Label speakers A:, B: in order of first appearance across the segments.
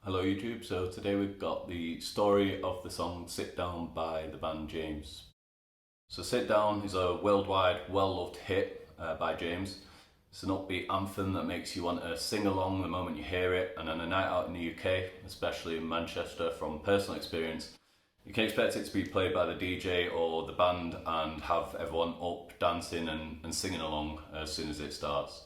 A: Hello YouTube, so today we've got the story of the song Sit Down by the band James. So Sit Down is a worldwide, well-loved hit by James. It's an upbeat anthem that makes you want to sing along the moment you hear it, and on a night out in the UK, especially in Manchester, from personal experience, you can expect it to be played by the DJ or the band and have everyone up dancing and singing along as soon as it starts.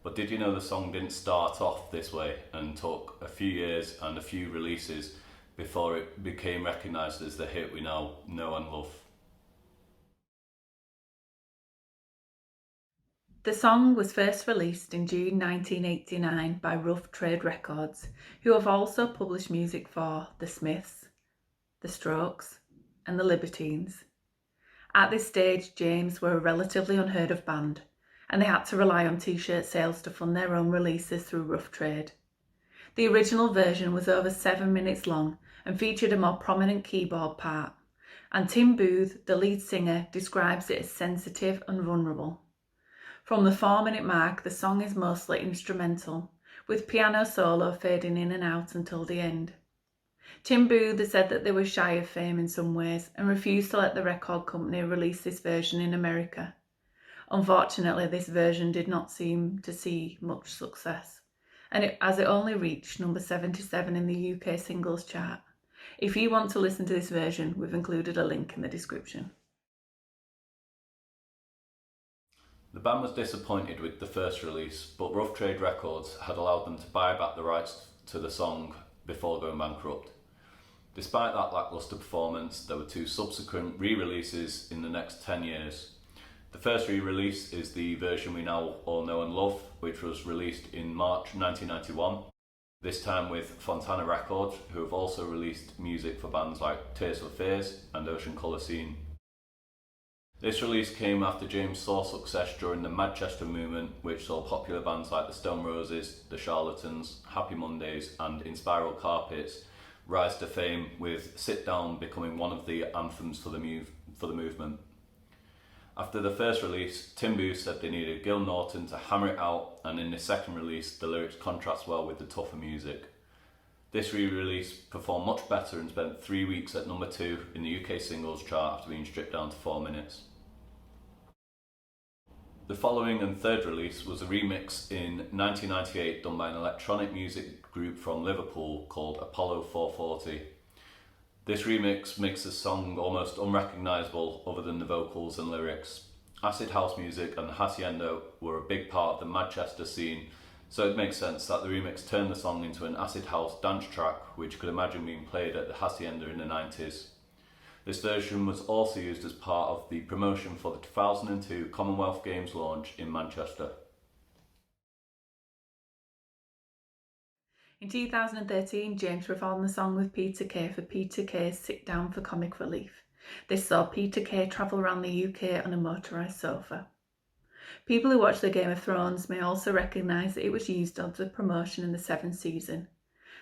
A: But did you know the song didn't start off this way and took a few years and a few releases before it became recognised as the hit we now know and love?
B: The song was first released in June 1989 by Rough Trade Records, who have also published music for The Smiths, The Strokes, and The Libertines. At this stage, James were a relatively unheard of band, and they had to rely on t-shirt sales to fund their own releases through Rough Trade. The original version was over 7 minutes long and featured a more prominent keyboard part, and Tim Booth, the lead singer, describes it as sensitive and vulnerable. From the 4-minute mark, the song is mostly instrumental, with piano solo fading in and out until the end. Tim Booth said that they were shy of fame in some ways and refused to let the record company release this version in America. Unfortunately, this version did not seem to see much success, as it only reached number 77 in the UK singles chart. If you want to listen to this version, we've included a link in the description.
A: The band was disappointed with the first release, but Rough Trade Records had allowed them to buy back the rights to the song before going bankrupt. Despite that lacklustre performance, there were 2 subsequent re-releases in the next 10 years. The first re-release is the version we now all know and love, which was released in March 1991, this time with Fontana Records, who have also released music for bands like Tears for Fears and Ocean Colour Scene. This release came after James saw success during the Manchester movement, which saw popular bands like the Stone Roses, the Charlatans, Happy Mondays and In Spiral Carpets rise to fame, with Sit Down becoming one of the anthems for the movement. After the first release, Tim Booth said they needed Gil Norton to hammer it out, and in the second release, the lyrics contrast well with the tougher music. This re-release performed much better and spent 3 weeks at number 2 in the UK singles chart after being stripped down to 4 minutes. The following and third release was a remix in 1998 done by an electronic music group from Liverpool called Apollo 440. This remix makes the song almost unrecognisable other than the vocals and lyrics. Acid house music and hacienda were a big part of the Manchester scene, so it makes sense that the remix turned the song into an acid house dance track which could imagine being played at the hacienda in the 90s. This version was also used as part of the promotion for the 2002 Commonwealth Games launch in Manchester.
B: In 2013, James performed the song with Peter Kay for Peter Kay's Sit Down for Comic Relief. This saw Peter Kay travel around the UK on a motorised sofa. People who watch the Game of Thrones may also recognise that it was used as a promotion in the 7th season.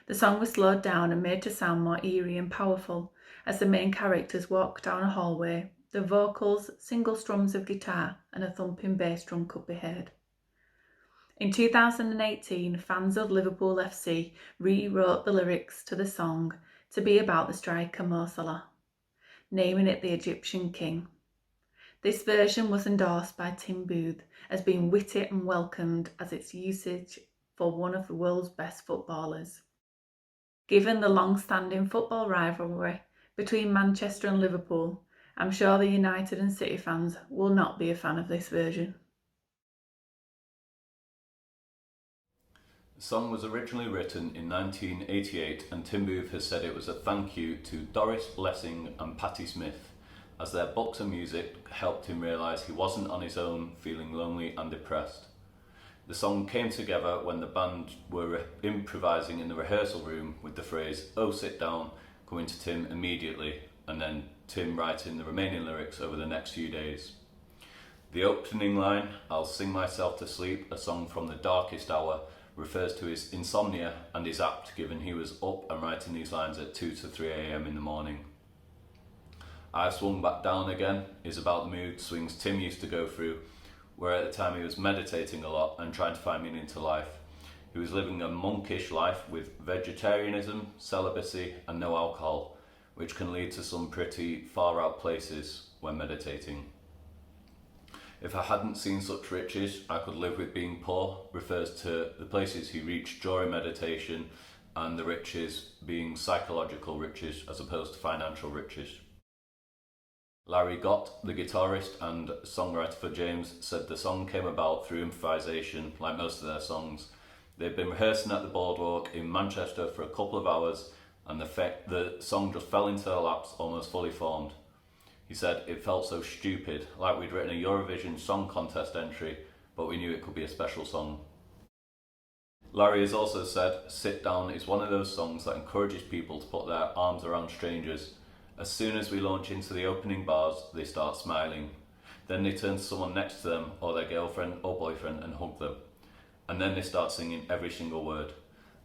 B: The song was slowed down and made to sound more eerie and powerful as the main characters walk down a hallway. The vocals, single strums of guitar and a thumping bass drum could be heard. In 2018, fans of Liverpool FC rewrote the lyrics to the song to be about the striker Mo Salah, naming it the Egyptian King. This version was endorsed by Tim Booth as being witty and welcomed as its usage for one of the world's best footballers. Given the long-standing football rivalry between Manchester and Liverpool, I'm sure the United and City fans will not be a fan of this version.
A: The song was originally written in 1988, and Tim Booth has said it was a thank you to Doris Lessing and Patti Smith, as their books and music helped him realise he wasn't on his own, feeling lonely and depressed. The song came together when the band were improvising in the rehearsal room, with the phrase "Oh sit down" coming to Tim immediately, and then Tim writing the remaining lyrics over the next few days. The opening line, "I'll sing myself to sleep," a song from the darkest hour, refers to his insomnia and is apt given he was up and writing these lines at 2 to 3 a.m. in the morning. "I've Swung Back Down Again" is about the mood swings Tim used to go through, where at the time he was meditating a lot and trying to find meaning to life. He who was living a monkish life with vegetarianism, celibacy, and no alcohol, which can lead to some pretty far out places when meditating. If I hadn't seen such riches, I could live with being poor refers to the places he reached during meditation, and the riches being psychological riches as opposed to financial riches. Larry Gott, the guitarist and songwriter for James, said the song came about through improvisation, like most of their songs. They'd been rehearsing at the Boardwalk in Manchester for a couple of hours, and the song just fell into their laps almost fully formed. He said it felt so stupid, like we'd written a Eurovision Song Contest entry, but we knew it could be a special song. Larry has also said, Sit Down is one of those songs that encourages people to put their arms around strangers. As soon as we launch into the opening bars, they start smiling. Then they turn to someone next to them, or their girlfriend or boyfriend, and hug them. And then they start singing every single word.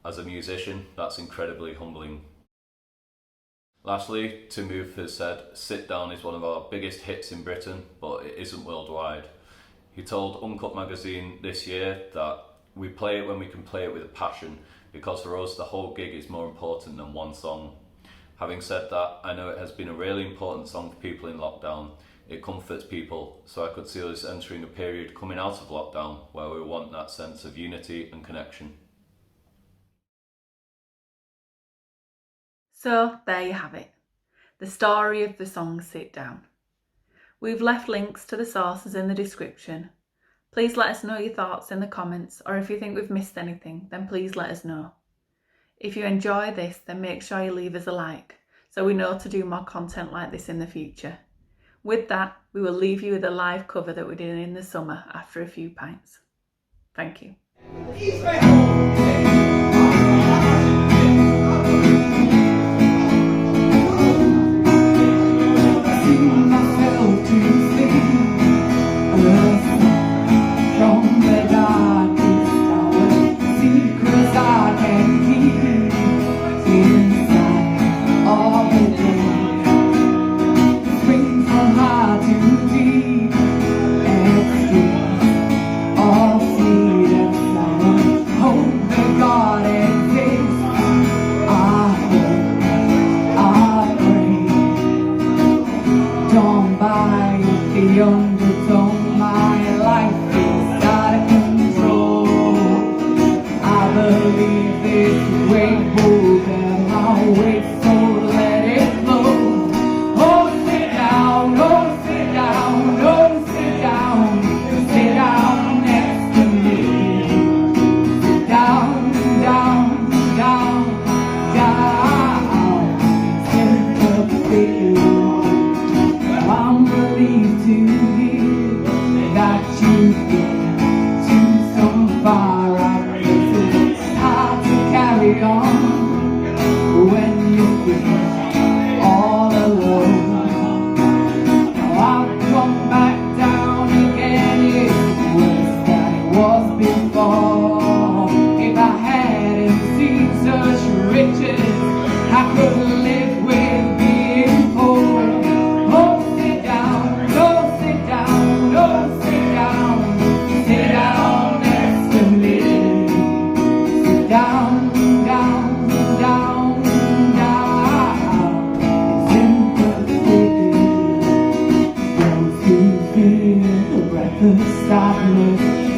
A: As a musician, that's incredibly humbling. Lastly, Tim Booth has said, Sit Down is one of our biggest hits in Britain, but it isn't worldwide. He told Uncut magazine this year that we play it when we can play it with a passion, because for us the whole gig is more important than one song. Having said that, I know it has been a really important song for people in lockdown. It comforts people, so I could see us entering a period coming out of lockdown where we want that sense of unity and connection.
B: So there you have it, the story of the song Sit Down. We've left links to the sources in the description. Please let us know your thoughts in the comments, or if you think we've missed anything, then please let us know. If you enjoy this, then make sure you leave us a like, so we know to do more content like this in the future. With that, we will leave you with a live cover that we did in the summer after a few pints. Thank you.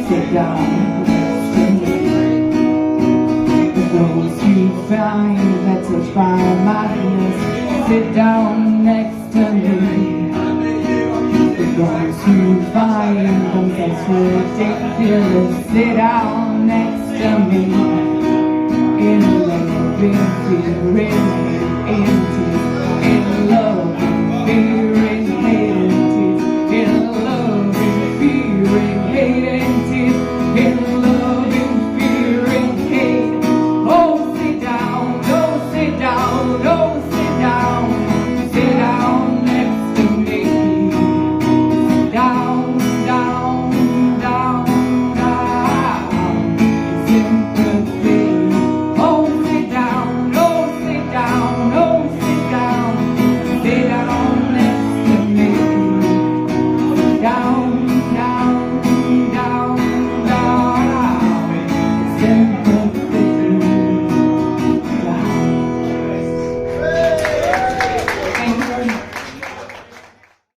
B: Sit down. Those who find that touch my madness, sit down next to me. Those who find themselves ridiculous, sit down next to me. In love, in fear, in